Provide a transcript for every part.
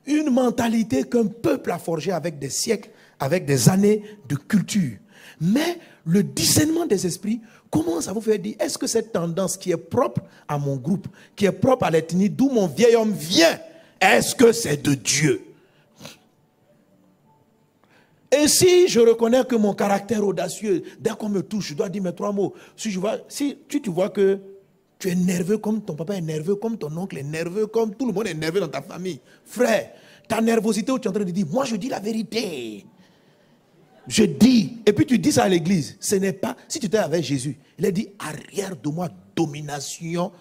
Une mentalité qu'un peuple a forgée avec des siècles, avec des années de culture. Mais le discernement des esprits commence à vous faire dire, est-ce que cette tendance qui est propre à mon groupe, qui est propre à l'ethnie, d'où mon vieil homme vient, est-ce que c'est de Dieu? Et si je reconnais que mon caractère audacieux, dès qu'on me touche, je dois dire mes 3 mots. Si tu vois que tu es nerveux comme ton papa est nerveux, comme ton oncle est nerveux, comme tout le monde est nerveux dans ta famille. Frère, ta nervosité où tu es en train de dire, moi je dis la vérité. Je dis, et puis tu dis ça à l'église. Ce n'est pas, si tu étais avec Jésus, il a dit, arrière de moi, domination,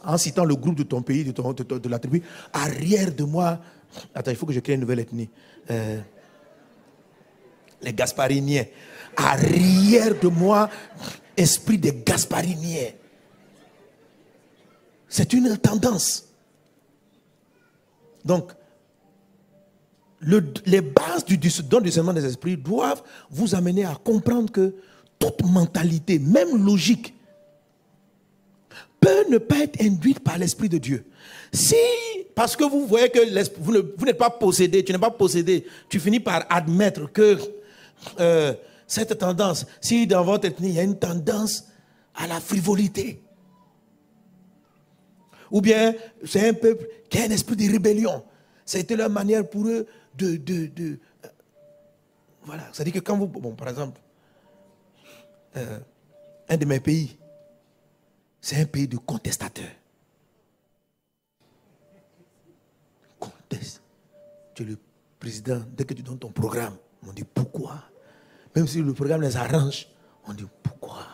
en citant le groupe de ton pays, de la tribu, arrière de moi, attends, il faut que je crée une nouvelle ethnie. Les Gaspariniens. Arrière de moi, esprit des Gaspariniens. C'est une tendance. Donc, les bases du discernement des esprits doivent vous amener à comprendre que toute mentalité, même logique, peut ne pas être induite par l'Esprit de Dieu. Si, parce que vous voyez que vous n'êtes pas possédé, tu n'es pas possédé, tu finis par admettre que cette tendance, si dans votre ethnie, il y a une tendance à la frivolité, ou bien c'est un peuple qui a un esprit de rébellion, c'était leur manière pour eux voilà, c'est-à-dire que quand vous, bon, par exemple, un de mes pays, c'est un pays de contestateurs. Conteste. Tu es le président, dès que tu donnes ton programme, on dit pourquoi? Même si le programme les arrange, on dit pourquoi?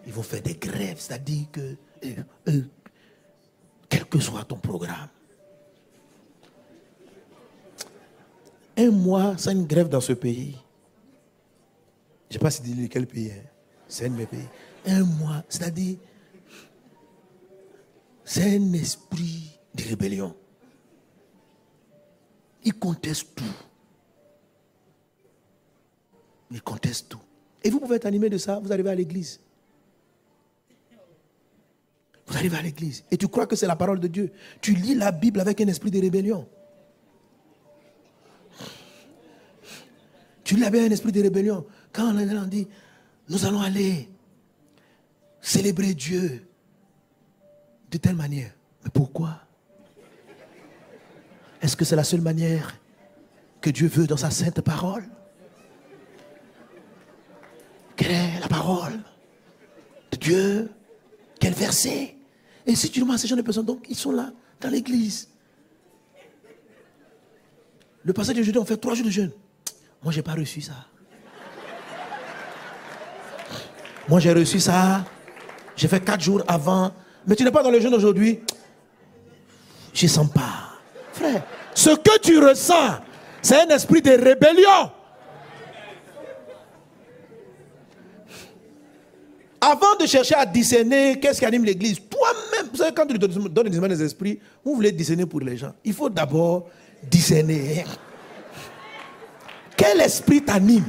Ils vont faire des grèves, c'est-à-dire que, quel que soit ton programme, un mois sans une grève dans ce pays, je ne sais pas si dire quel pays, hein. C'est un de mes pays. Un mois, c'est-à-dire, c'est un esprit de rébellion. Il conteste tout. Il conteste tout. Et vous pouvez être animé de ça, vous arrivez à l'église. Vous arrivez à l'église et tu crois que c'est la parole de Dieu. Tu lis la Bible avec un esprit de rébellion. Tu lis avec un esprit de rébellion. Quand on dit, nous allons aller célébrer Dieu de telle manière. Mais pourquoi? Est-ce que c'est la seule manière que Dieu veut dans sa sainte parole? Quelle est la parole de Dieu? Quel verset? Et si tu demandes à ces gens de personnes, donc ils sont là, dans l'église. Le passage de jeudi, on fait 3 jours de jeûne. Moi, je n'ai pas reçu ça. Moi, j'ai reçu ça. J'ai fait 4 jours avant. Mais tu n'es pas dans le jeûne aujourd'hui. Je ne sens pas. Frère, ce que tu ressens, c'est un esprit de rébellion. Avant de chercher à discerner qu'est-ce qui anime l'église, toi-même, vous savez, quand tu donnes le discernement des esprits, vous voulez discerner pour les gens. Il faut d'abord discerner. Quel esprit t'anime?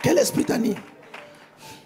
Quel esprit t'anime?